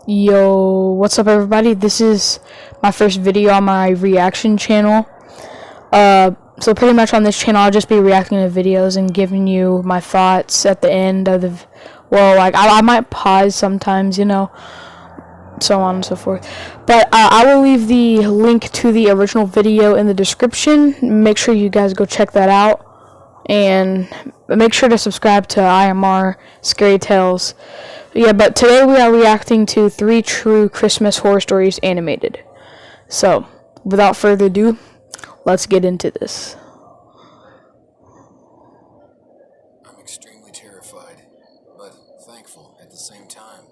Yo, what's up everybody? This is my first video on my reaction channel. So pretty much on this channel I'll just be reacting to videos and giving you my thoughts at the end of the I might pause sometimes, so on and so forth. But I will leave the link to the original video in the description. Make sure you guys go check that out. And make sure to subscribe to IMR Scary Tales. Yeah, but today we are reacting to 3 True Christmas Horror Stories animated. So, without further ado, let's get into this. I'm extremely terrified, but thankful at the same time.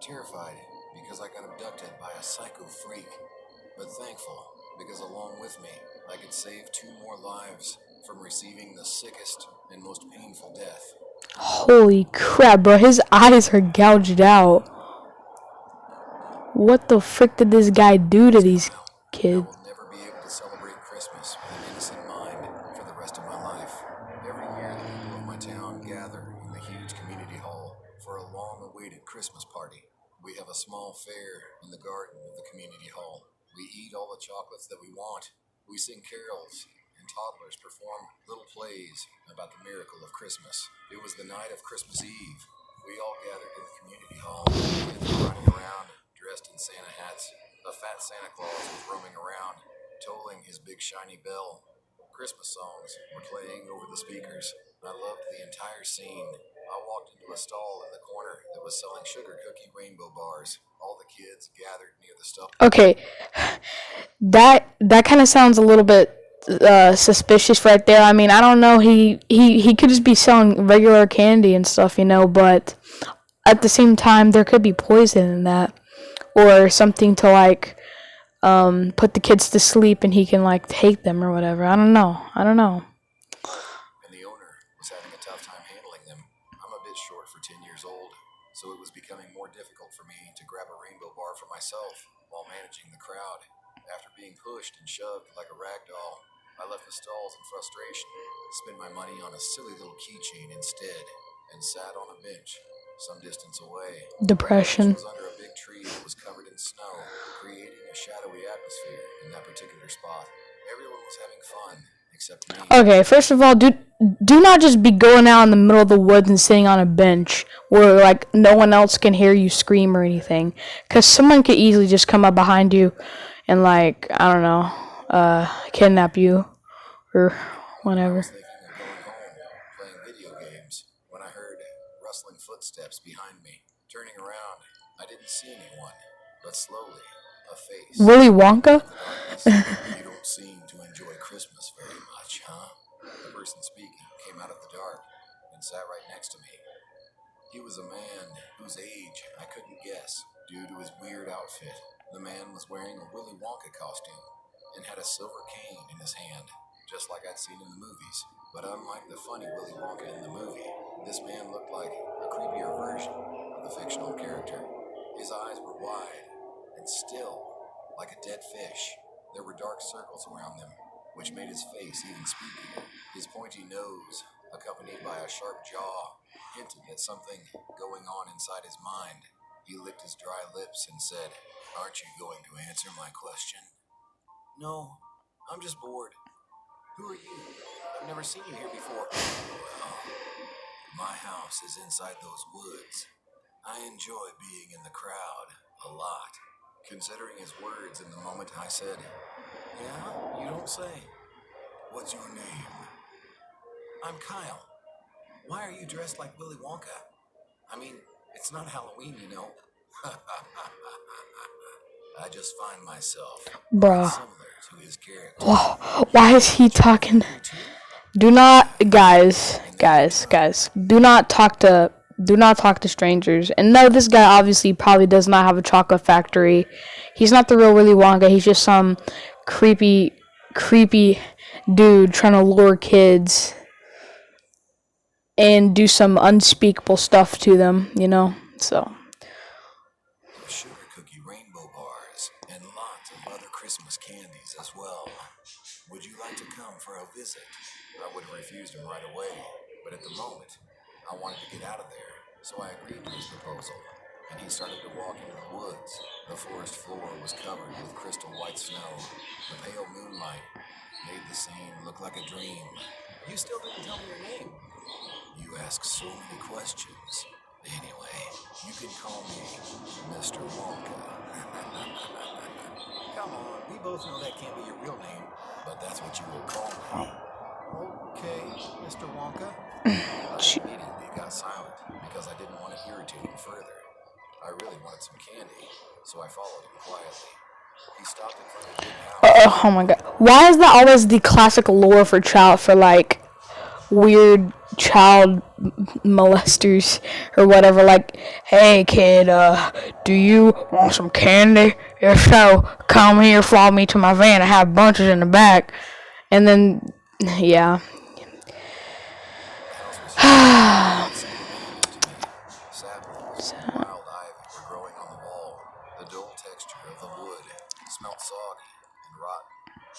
Terrified because I got abducted by a psycho freak, but thankful because along with me, I could save 2 more lives from receiving the sickest and most painful death. Holy crap, bro. His eyes are gouged out. What the frick did this guy do to these kids? I will never be able to celebrate Christmas with an innocent mind for the rest of my life. Every year, the people of my town gather in the huge community hall for a long-awaited Christmas party. We have a small fair in the garden of the community hall. We eat all the chocolates that we want. We sing carols, and toddlers perform little plays about the miracle of Christmas. It was the night of Christmas Eve. We all gathered in the community hall. Kids were running around, dressed in Santa hats. A fat Santa Claus was roaming around, tolling his big shiny bell. Christmas songs were playing over the speakers. I loved the entire scene. I walked into a stall in the corner that was selling sugar cookie rainbow bars. All the kids gathered near the stall. Okay, that kind of sounds a little bit suspicious right there. I mean, I don't know. He could just be selling regular candy and stuff, but at the same time, there could be poison in that, or something to put the kids to sleep, and he can take them or whatever. I don't know. And the owner was having a tough time handling them. I'm a bit short for 10 years old, so it was becoming more difficult for me to grab a rainbow bar for myself while managing the crowd. After being pushed and shoved like a rag doll, I left the stalls in frustration, spent my money on a silly little keychain instead, and sat on a bench some distance away. Depression. The bench was under a big tree that was covered in snow, creating a shadowy atmosphere in that particular spot. Everyone was having fun, except me. Okay, first of all, do not just be going out in the middle of the woods and sitting on a bench where no one else can hear you scream or anything, because someone could easily just come up behind you and I don't know, kidnap you or whatever. I was thinking of going home, playing video games, when I heard rustling footsteps behind me. Turning around, I didn't see anyone, but slowly, a face. Willy Wonka? You don't seem to enjoy Christmas very much, huh? The person speaking came out of the dark and sat right next to me. He was a man whose age I couldn't guess due to his weird outfit. The man was wearing a Willy Wonka costume and had a silver cane in his hand, just like I'd seen in the movies. But unlike the funny Willy Wonka in the movie, this man looked like a creepier version of the fictional character. His eyes were wide and still, like a dead fish. There were dark circles around them, which made his face even spookier. His pointy nose, accompanied by a sharp jaw, hinted at something going on inside his mind. He licked his dry lips and said, "Aren't you going to answer my question?" "No, I'm just bored." "Who are you? I've never seen you here before." "Well, my house is inside those woods. I enjoy being in the crowd a lot." Considering his words in the moment, I said, "Yeah, you don't say. What's your name?" "I'm Kyle. Why are you dressed like Willy Wonka? I mean, it's not Halloween, you know." I just find myself Bruh. similar to his character. Why is he talking? Do not, guys, do not talk to strangers. And no, this guy obviously probably does not have a chocolate factory. He's not the real Willy Wonka. He's just some creepy dude trying to lure kids and do some unspeakable stuff to them, so. Sugar cookie rainbow bars and lots of other Christmas candies as well. "Would you like to come for a visit?" I would have refused him right away, but at the moment, I wanted to get out of there, so I agreed to his proposal. and he started to walk into the woods. The forest floor was covered with crystal white snow. The pale moonlight made the scene look like a dream. You still didn't tell me your name. You ask so many questions. Anyway, you can call me Mr. Wonka. Come on, we both know that can't be your real name, but that's what you will call me. Okay, Mr. Wonka. I immediately got silent because I didn't want to irritate him further. I really wanted some candy, so I followed him quietly. He stopped in front of the big house. Oh my god. Why is that always the classic lore for like weird child molesters or whatever? Like, hey kid, do you want some candy? If so, come here, follow me to my van. I have bunches in the back. And then, yeah. Saplings and wild ivy were growing on the wall. The dull texture of the wood smelt soggy and rotten.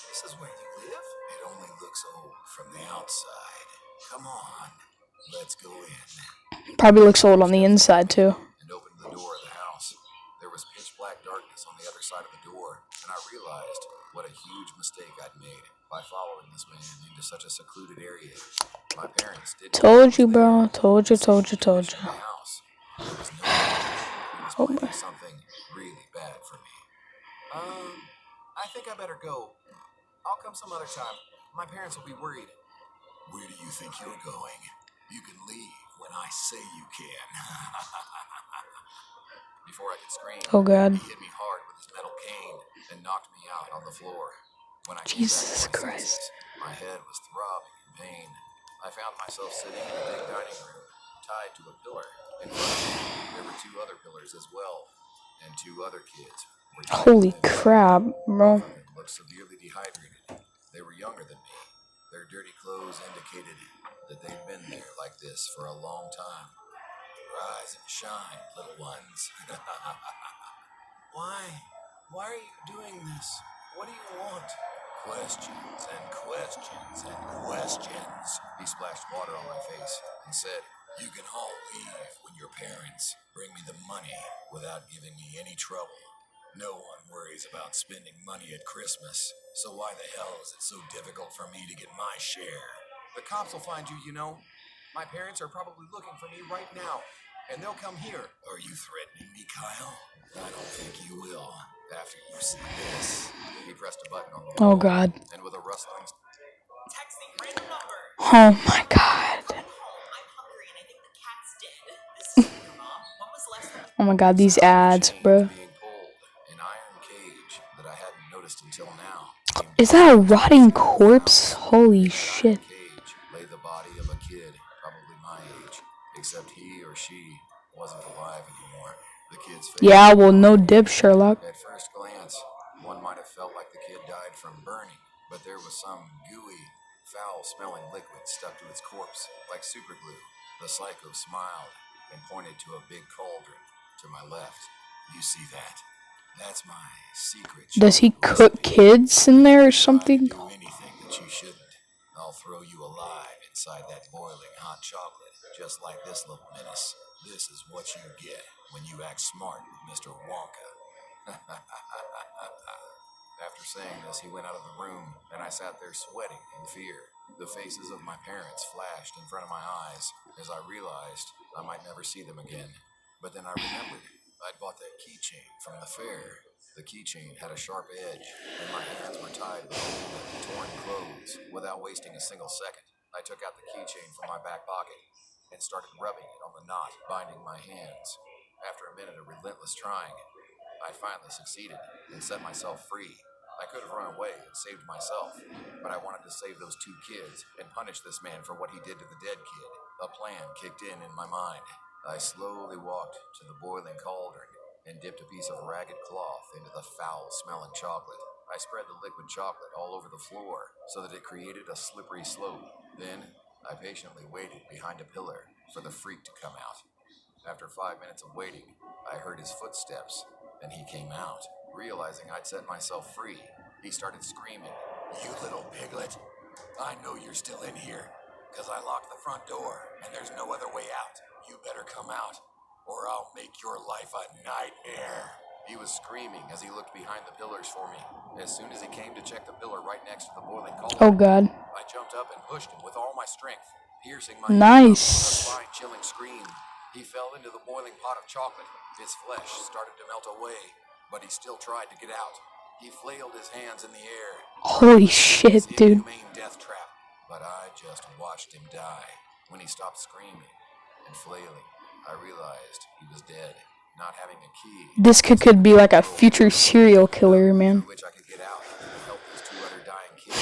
This is where you live? It only looks old from the outside. Come on, let's go in. Probably looks old on the inside too. And opened the door of the house. There was pitch black darkness on the other side of the door, and I realized what a huge mistake I'd made by following this man into such a secluded area. My parents didn't. Told you, bro. Told you. The house. There was no one. He was planning something really bad for me. I think I better go. I'll come some other time. My parents will be worried. Where do you think you're going? You can leave when I say you can. Before I could scream, Oh god. he hit me hard with his metal cane and knocked me out on the floor. When I Jesus came back to my Christ. senses, my head was throbbing in pain. I found myself sitting in a big dining room, tied to a pillar. In front of me, there were two other pillars as well, and two other kids were tied Holy to them. crap, bro. Both of them looked severely dehydrated. They were younger than me. Their dirty clothes indicated that they'd been there like this for a long time. Rise and shine, little ones. Why are you doing this? What do you want? Questions and questions and questions. He splashed water on my face and said, you can all leave when your parents bring me the money without giving me any trouble. No one worries about spending money at Christmas, so why the hell is it so difficult for me to get my share? The cops will find you, you know. My parents are probably looking for me right now, and they'll come here. Are you threatening me, Kyle? I don't think you will. After you see this. He pressed a button on the wall. Oh god. And with a rustling... Texting random number. Oh my god. I'm hungry and I think the cat's dead. This is your mom. When was the last time? Oh my god, these ads, bro. Being pulled, an iron cage that I hadn't noticed until now. Is that a rotting corpse? Holy shit. Cage lay the body of a kid, probably my age, except he or she wasn't alive anymore. The kid's face. Yeah, well, no dip, Sherlock. At first glance, one might have felt like the kid died from burning, but there was some gooey, foul-smelling liquid stuck to its corpse, like superglue. The psycho smiled and pointed to a big cauldron to my left. You see that? That's my secret. Does he cook kids in there or something? Do anything that you shouldn't. I'll throw you alive inside that boiling hot chocolate, just like this little menace. This is what you get when you act smart with Mr. Wonka. After saying this, he went out of the room, and I sat there sweating in fear. The faces of my parents flashed in front of my eyes as I realized I might never see them again. But then I remembered I'd bought that keychain from the fair. The keychain had a sharp edge, and my hands were tied with old, torn clothes. Without wasting a single second, I took out the keychain from my back pocket and started rubbing it on the knot binding my hands. After a minute of relentless trying, I finally succeeded and set myself free. I could have run away and saved myself, but I wanted to save those two kids and punish this man for what he did to the dead kid. A plan kicked in my mind. I slowly walked to the boiling cauldron and dipped a piece of ragged cloth into the foul-smelling chocolate. I spread the liquid chocolate all over the floor so that it created a slippery slope. Then I patiently waited behind a pillar for the freak to come out. After 5 minutes of waiting, I heard his footsteps, and he came out. Realizing I'd set myself free, he started screaming, "You little piglet! I know you're still in here, 'cause I locked the front door, and there's no other way out. You better come out, or I'll make your life a nightmare. He was screaming as he looked behind the pillars for me. As soon as he came to check the pillar right next to the boiling cauldron, Oh God. I jumped up and pushed him with all my strength, piercing my Nice. eardrum with a spine-chilling scream. He fell into the boiling pot of chocolate. His flesh started to melt away, but he still tried to get out. He flailed his hands in the air. Holy shit, dude. Inhumane death trap, but I just watched him die. When he stopped screaming and flailing, I realized he was dead, not having a key. This could be like a future serial killer, man. Which I could get out and help these two other dying kids.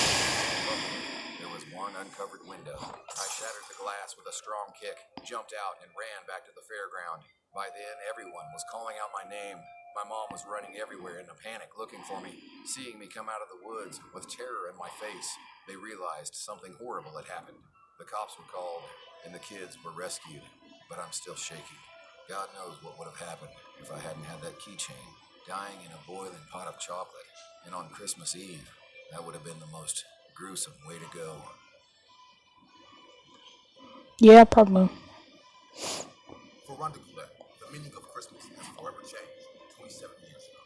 Luckily, there was one uncovered window. I shattered the glass with a strong kick, jumped out, and ran back to the fairground. By then, everyone was calling out my name. My mom was running everywhere in a panic, looking for me. Seeing me come out of the woods with terror in my face, they realized something horrible had happened. The cops were called, and the kids were rescued, but I'm still shaking. God knows what would have happened if I hadn't had that keychain. Dying in a boiling pot of chocolate, and on Christmas Eve, that would have been the most gruesome way to go. Yeah, probably. For Rhonda Goulet, the meaning of Christmas has forever changed 27 years ago.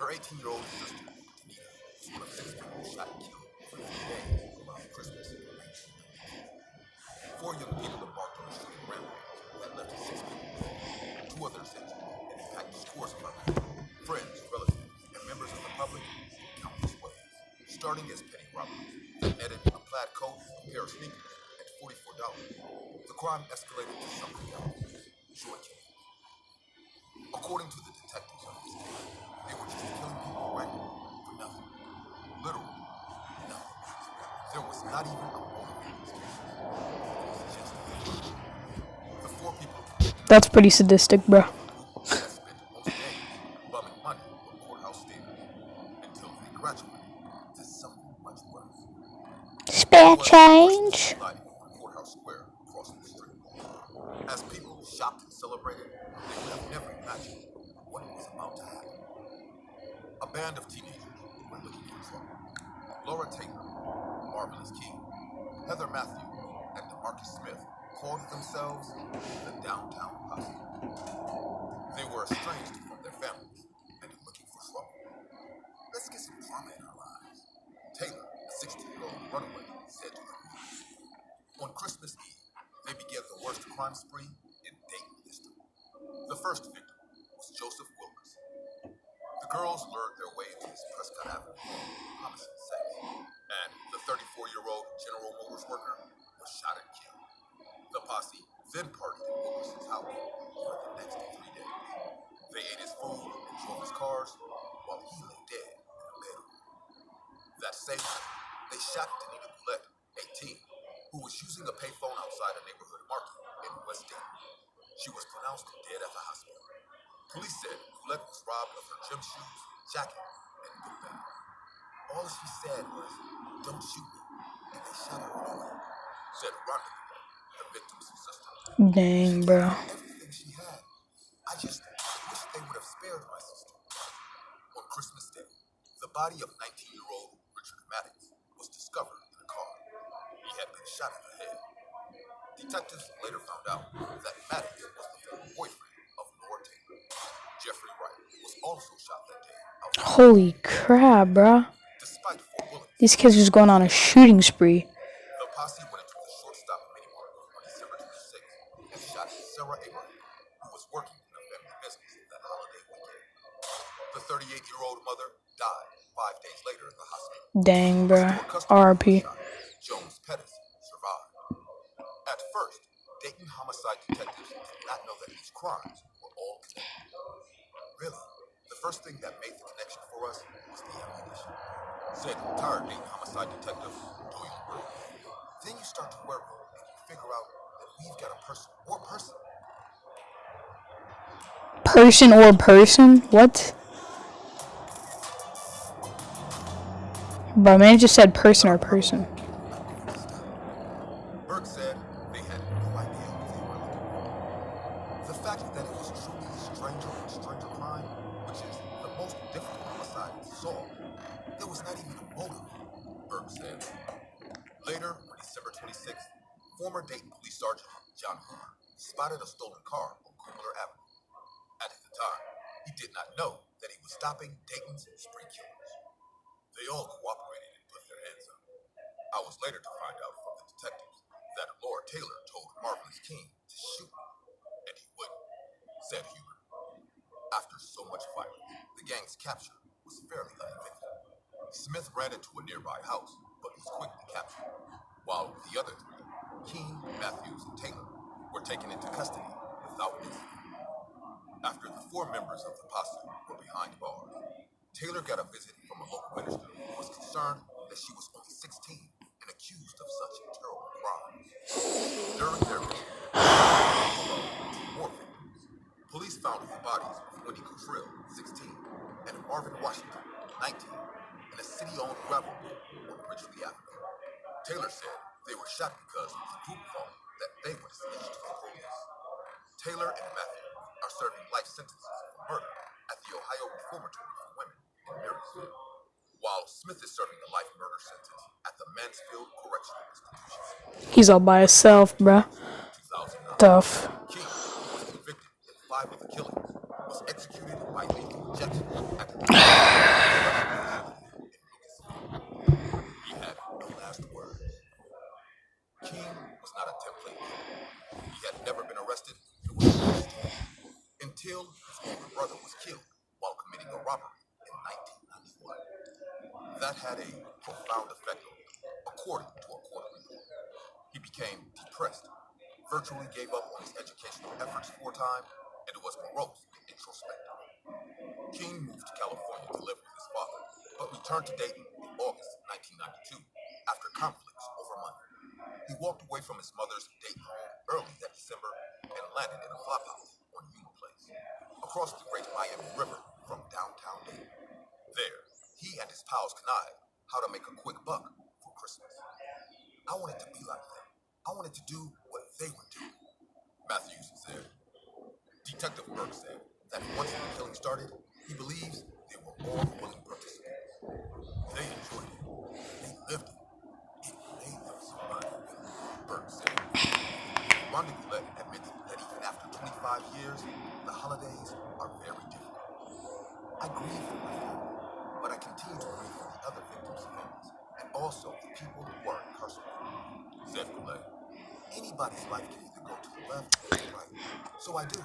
Her 18-year-old sister, Tanita, was one of 6 people shot and killed over 3 days around Christmas in 1990. 4 young people embarked on a shooting rampage that left 6 people dead, 2 others injured, and impacted scores of others, friends, relatives, and members of the public in countless ways. Starting as petty robberies that netted a plaid coat, a pair of sneakers, and $44, the crime escalated to something else. Short killings. According to the detectives on this case, they were just killing people randomly for nothing. Literally nothing. There was not even a motive in these cases. It was just murder. The 4 people That's pretty sadistic, bro. that spent most days bumming money on courthouse stairs until they graduated to something much worse. Spare change. Lighting on Courthouse Square across the street. As people shopped and celebrated, they would have never imagined what was about to happen. A band of teenagers were looking for trouble. Laura Taylor, Marvelous King, Heather Matthews, and DeMarcus Smith called themselves the Downtown Posse. They were estranged from their families and looking for trouble. Let's get some drama in our lives. Taylor, a 16-year-old runaway, said to her niece. On Christmas Eve, they began the worst crime spree in Dayton history. The first victim was Joseph Wilkerson. The girls lured their way into his Prescott Avenue home, promising sex, and the 34-year-old General Motors worker was shot and killed. The posse then partied at Wilkerson's house over the next 3 days. They ate his food and drove his cars while he lay dead in a bedroom. That same night, they shot Tanita Goulet, 18, who was using a payphone outside a neighborhood market in West Dayton. She was pronounced dead at the hospital. Police said Goulet was robbed of her gym shoes, jacket, and book bag. All she said was, "Don't shoot me," and they shot her anyway, said Rhonda Goulet, the victim's sister. Dang, bro. Everything she had. I just wish they would have spared my sister. On Christmas Day, the body of 19-year-old Richard Maddox was discovered in a car. He had been shot in the head. Detectives later found out that Maddox was the former boyfriend of Laura Taylor. Jeffrey Wright was also shot that day outside. Holy crap, bro. Despite 4 bullets, These kids just going on a shooting spree. the posse went into the shortstop mini mart on December 26th and shot Sarah Abraham, who was working in a family business that holiday weekend. The 38-year-old mother died 5 days later in the hospital. Dang, bro. Store customer RP. shot, Jones Pettis, survived. At first, Dayton homicide detectives did not know that these crimes were all connected. Really, the first thing that made the connection for us was the ammunition, said retired Dayton homicide detective Doyle Bird. Then you start to worry and you figure out that we've got a person or person. Person or person? What? Bro, man just said person or person. Burke said they had no idea who they were looking for. The fact that it was truly stranger on stranger crime, which is the most difficult homicide to solve, there was not even a motive, Burke said. Later, on December 26th, former Dayton Police Sergeant John Hoover spotted a stolen car on Kumler Avenue. At the time, he did not know that he was stopping Dayton's spree killers. They all cooperated and put their hands up. I was later to find out from the detectives that Laura Taylor told Marvelous King to shoot, and he wouldn't, said Hubert. After so much violence, the gang's capture was fairly uneventful. Smith ran into a nearby house, but was quickly captured, while the other three, King, Matthews, and Taylor, were taken into custody without incident. After the 4 members of the posse were behind bars, Taylor got a visit from a local minister who was concerned that she was only 16 and accused of such terrible crimes. During their visit, more victims. Police found the bodies of Wendy Cottrell, 16, and Marvin Washington, 19, in a city-owned gravel pit on Ridgely Avenue. Taylor said they were shot because the group thought that they would snitch to the police. Taylor and Matthew are serving life sentences for murder at the Ohio Reformatory for Women in Marysville, while Smith is serving a life murder sentence at the Mansfield Correctional Institution. He's all by himself, bruh. 2009. Tough. King, who was convicted in 5 of the killings, was executed by lethal injection at the He had the last word. King was not a template killer. He had never been arrested and was released until his older brother was killed while committing a robbery in 1991. That had a profound effect on him, according to a court report. He became depressed, virtually gave up on his educational efforts for a time, and was morose and introspective. King moved to California to live with his father, but returned to Dayton in August 1992 after conflicts over money. He walked away from his mother's Dayton home early that December and landed in a flophouse on Union Place, across the Great Miami River from downtown Dayton. There, he and his pals connived how to make a quick buck for Christmas. I wanted to be like them. I wanted to do what they would do, Matthews said. Detective Burke said that once the killing started, he believes they were all willing participants. They enjoyed it. They lived it. It made them somebody, Burke said. Rhonda Goulet admits that even after 25 years, the holidays are very difficult. I grieve for my family, but I continue to grieve for the other victims' families, and also the people who are incarcerated, said Goulet. Anybody's life can either go to the left or the right. So I do.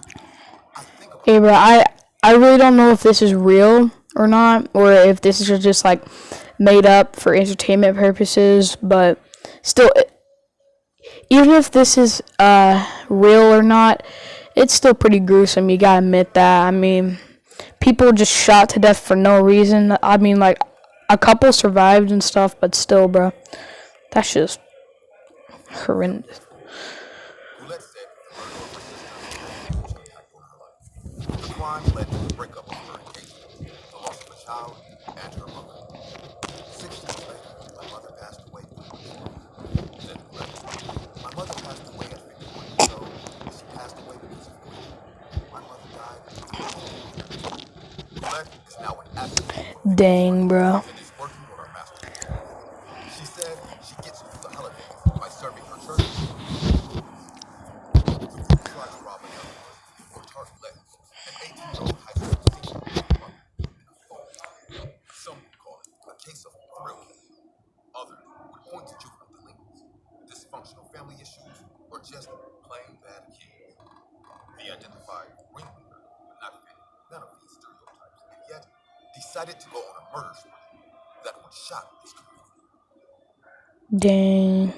I think about Hey, bro, I really don't know if this is real or not, or if this is just like made up for entertainment purposes, but still, even if this is real or not, it's still pretty gruesome. You gotta admit that. I mean, people just shot to death for no reason. I mean, like, a couple survived and stuff, but still, bro, that's just horrendous. Goulet said the murder of her sister had a huge impact on her life. The crime led to the breakup of her engagement, the loss of a child, and her mother. 6 years later, my mother passed away said Goulet. My mother passed away at 51 years old, and she passed away because of grief. My mother died at 22. Goulet is now an advocate for Dang, bro. and is working on her master's degree. She said she gets through the holidays by serving her church. The group tried to rob another one before Target left, an 18-year-old high school senior with a mother in a phone. Some would call it a case of thrill killing. Others would point to juvenile delinquents, dysfunctional family issues, or just plain bad kids. The identified ringleader would not fit none of these stereotypes, and yet decided to go on a murder spree that would shock his community. Dang.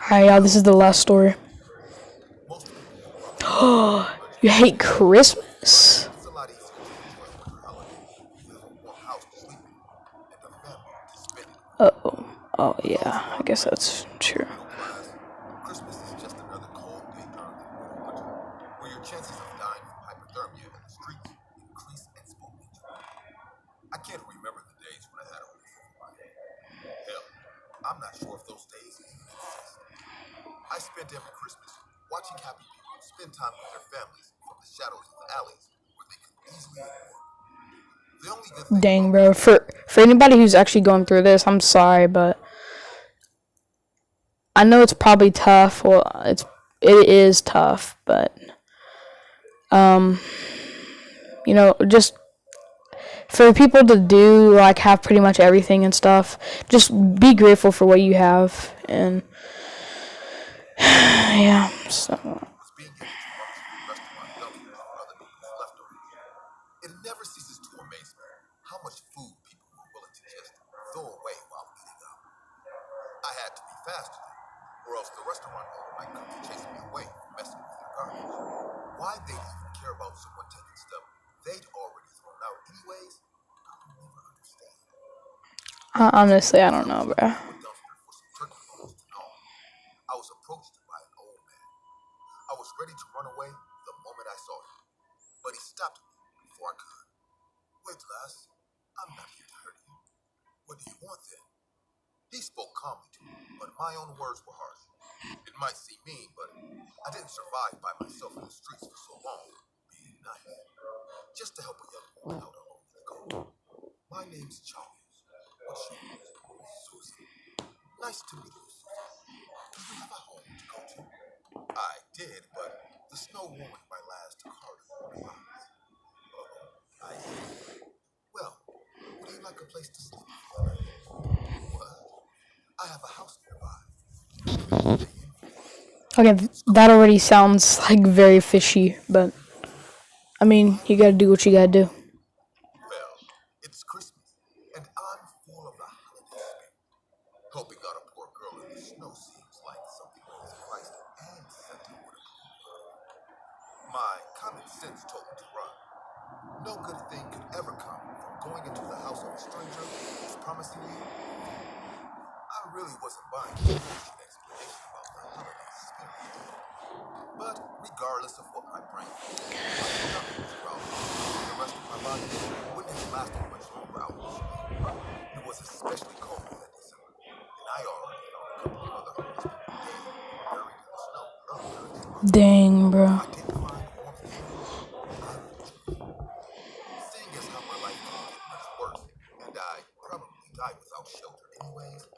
Alright, y'all, this is the last story. Most people will probably You hate Christmas? it's a lot easier to enjoy a winter holiday if you have a warm house to sleep in and a family to spend it with. Oh, yeah, I guess that's true. Middle class, Christmas is just another cold day during the winter, where your chances of dying from hypothermia in the streets increase exponentially. I can't remember the days when I had a roof over my head. Hell, I'm not sure if those days even exist. I spent every Christmas watching happy people spend time with their families from the shadows of the alleys where they could easily ignore. The only good thing Dang, about bro. For anybody who's actually going through this, I'm sorry, but I know it's probably tough. Well, it is tough, but just for people to do like have pretty much everything and stuff, just be grateful for what you have, and yeah. So Was being able to function in a restaurant dunking with other people's leftovers. It never ceases to amaze me how much food people were willing to just throw away while eating out. I had to be faster though, or else the restaurant owner might come to chase me away for messing with their garbage. Why they'd even care about someone taking stuff they'd already thrown out anyways, I'll never understand. honestly, I As don't I was know, looking bro. for a dumpster for some turkey balls to gnaw, I was approached by an old man. I was ready to run away the moment I saw him, but he stopped me before I could. Wait, lass, I'm not here to hurt you. What do you want then? He spoke calmly to me, but my own words were harsh. It might seem mean, but I didn't survive by myself in the streets for so long, being nice. Just to help a young woman out alone with gold. My name's Charles. What's yours? Susan. Nice to meet you, Susan. Do you have a home to go to? I did, but the snow ruined my last card of miles. Oh, I see. Well, would you like a place to sleep for the night? What? I have a house nearby. You could stay in for the night. Okay, It's that cool. already sounds like very fishy, but I mean, you gotta do what you gotta do. Well, it's Christmas, and I'm full of the holiday spirit. Helping out a poor girl in the snow seems like something both Christ and Santa would approve of. My common sense told me to run. No good thing could ever come from going into the house of a stranger who's promising you food. I really wasn't buying his bullshit explanation about the holiday spirit. But regardless of what my brain thought, my stomach was growling, and the rest of my body wouldn't have lasted much longer out in the snow. It was especially cold that December, and I already found a couple of other homeless people dead or buried in the snow earlier this month. Dang, If bro. I didn't find warmth here, I would choose it. Seeing as how my life couldn't get much worse, and I probably died without shelter anyways,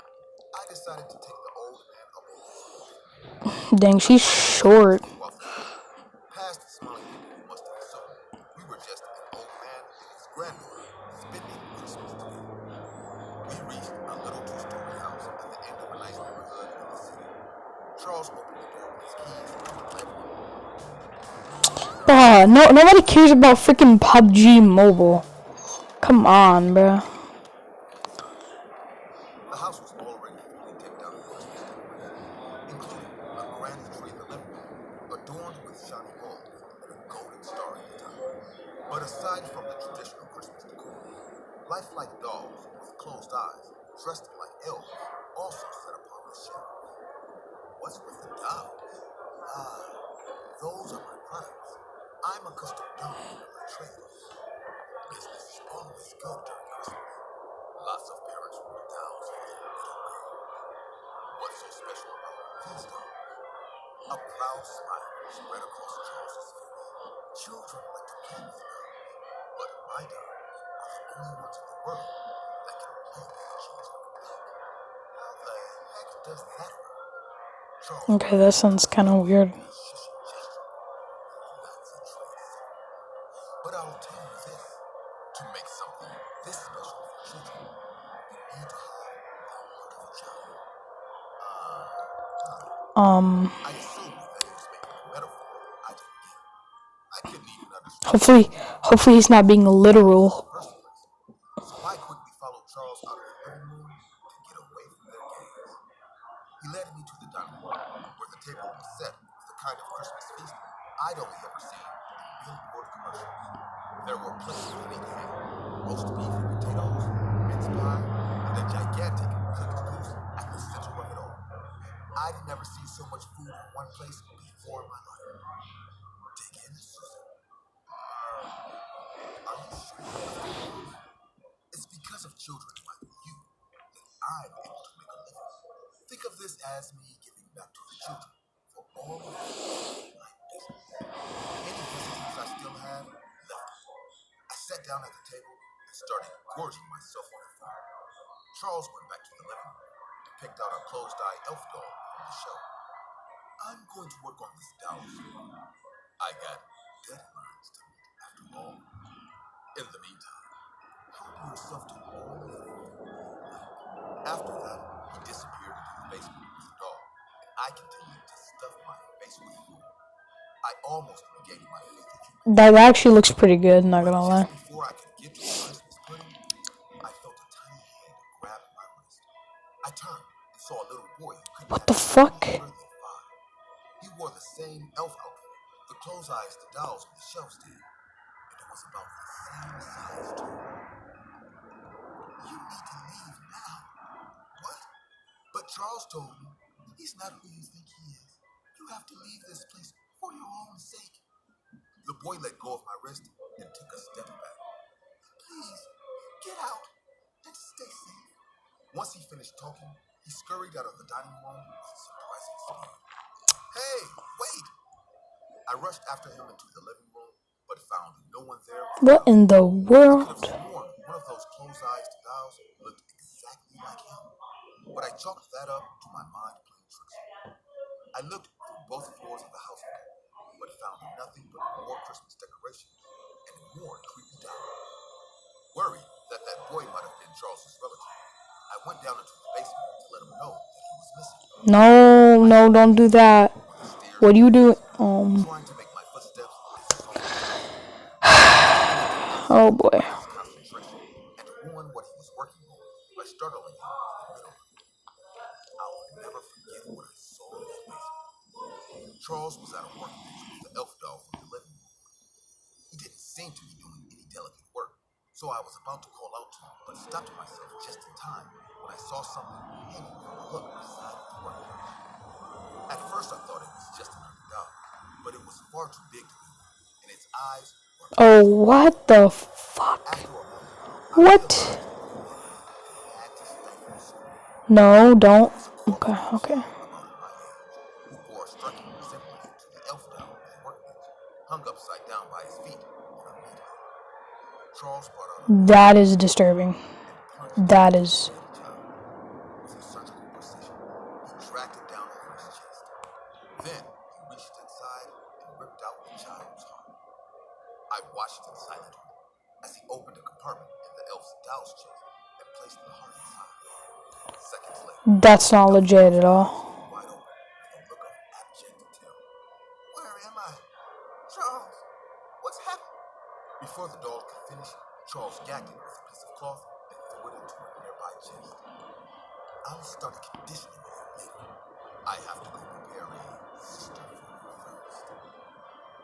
I decided to take the old man up on his offer. Dang, I she's followed Charles short. through off the street, past smiling people who must have assumed we were just an old man and his granddaughter spending Christmas together. We reached a little two-story house at the end of a nice neighborhood in the city. Charles opened the door with his keys and let me in. Nobody cares about freaking PUBG Mobile. Come on, bro. Inside, the house was already fully decked out in Christmas decorations, including a grand tree in the living room, adorned with shiny bulbs and a golden star at the top. But aside from the traditional Christmas decor, lifelike dolls with closed eyes, dressed like elves, also sat upon the shelves. What's with the dolls? Ah, those are my products. I'm a custom doll from my traders. Business is always good during Christmas. Lots of parents order dolls for their little girls. What's so special about these dolls? A proud smile spread across Charles's face. Children like to play with dolls, but my dolls are the only ones in the world that can play with cheese on the back. How the heck does that work? Charles Okay, waved that his sounds arms kind around of me weird. in a shushing gesture. That's a trade secret. But I'll tell you this. To make something this special for children, you need to have the heart of a child. Huh. I assumed that he was making a metaphor I didn't get. I couldn't even understand what he Hopefully, meant. hopefully he's not being But it was a literal. first place. So I quickly followed Charles out of the living room to get away from their gaze. He led me to the dining room, where the table was set with the kind of Christmas feast I'd only ever seen in billboard commercials. There were plates of baked ham, roast beef and potatoes, mince pie, and a gigantic cooked goose at the center of it all. I'd never seen so much food in one place before in my life. Dig in, Susan. Are you sure you're lifting those? It's because of children like you that I'm able to make a living. Think of this as me giving back to the children for all of the years of my business. Any hesitance I still had left me. I sat down at the table and started gorging myself on the food. Charles went back to the living room and picked out a closed-eye elf doll from the show. I'm going to work on this doll show. I got deadlines to meet after all. In the meantime, help yourself to all the food you like. After that, he disappeared into the basement with the doll, and I continued to stuff my face with food. I almost regained my faith in humanity. That actually looks pretty good, not But gonna lie. just before I could get to the Christmas pudding, I felt a tiny hand grab my wrist. I turned and saw a little boy who couldn't What have the been fuck? any older than 5. He wore the same elf outfit, the clothes eyes the dolls on the shelves did, and it was about the same size too. You need to leave now. What? But Charles told me he's not who you think he is. You have to leave this place for your own sake. The boy let go of my wrist and took a step back. Please, get out and stay safe. Once he finished talking, he scurried out of the dining room with surprising speed. Hey, wait! I rushed after him into the living room, but found no one there. What in the I could have world? sworn one of those closed-eyed dolls looked exactly like him, but I chalked that up to my mind playing tricks on me. I looked through both floors of the house again, but found nothing but more Christmas decorations and more creepy dolls. Worried that that boy might have been Charles's relative, I went down into the basement to let him know that he was missing. No, don't do that. On the stairs, What do you do? trying to make my footsteps as soft as possible. Oh boy. His concentration and to ruin what he was working on by startling him in the middle of it. I'll never forget what I saw in that basement. Charles was at a workbench with the elf doll from the living room. He didn't seem to be doing any delicate work, so I was about to call out to him, but stopped myself just in time when I saw something hanging from a hook beside the workbench. At first I thought it was just another doll, but it was far too big to be one, and its eyes were Oh, what the fuck? After a moment, I What? realized I had to stifle a scream. No, don't. Okay, okay. About my age, who bore a striking resemblance to the elf doll on the workbench, hung upside down by his feet on a meat hook. Charles brought out a That is disturbing. and plunged That it is. into the child. With a surgical precision, he dragged it down over his chest. Then he reached inside and ripped out the child's heart. I watched in silent horror as he opened a compartment in the elf's doll's chest and placed the heart inside. Seconds later, That's not legit at all. wide open with a look of abject terror. Where am I? Charles, what's happened? Before the doll could finish, Charles gagged it with a piece of cloth and threw it into a nearby chest. I'll start conditioning you later. I have to go prepare a sister for you first.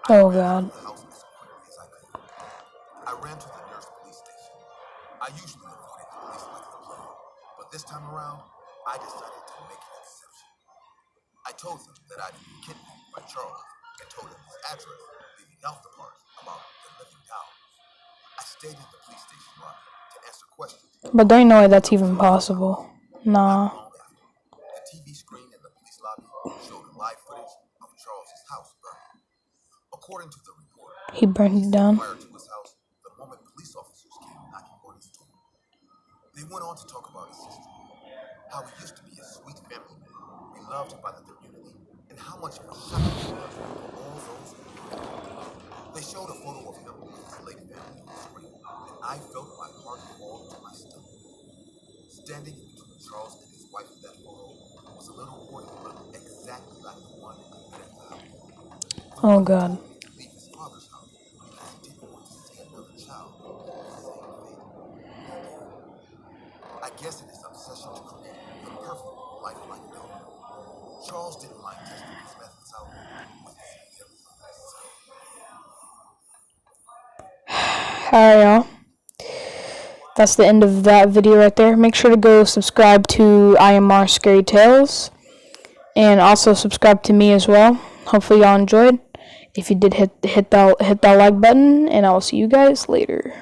Oh I ran out god. of the house as quickly as I could. I ran to the nearest police station. I usually avoided the police like the plague, but this time around, I decided to make an exception. I told them that I'd been kidnapped by Charles and told him his address, leaving out the part about the living dolls. I stayed in the police station lobby to answer questions. But don't you know that's even possible? Nah. Not long after, the TV screen in the police lobby showed live footage of Charles's house burning. According to the report, He burned it down. prior to his house, the moment police officers came knocking on his door. They went on to talk about his sister, how he used to be a sweet family man, beloved by the community, and how much of a shock it was for all those who knew him. They showed a photo of him with his late family on the screen, and I felt my heart fall to my stomach. Standing in between Charles and his wife in that photo was a little boy who looked exactly like the one I met at the house. Oh god. To leave his father's house because he didn't want to see another child with the same fate he did. I guess in his obsession to create the perfect lifelike dog, Charles didn't mind testing his methods out with his very own son. Alright, y'all. That's the end of that video right there. Make sure to go subscribe to IMR Scary Tales. And also subscribe to me as well. Hopefully y'all enjoyed. If you did, hit that like button. And I will see you guys later.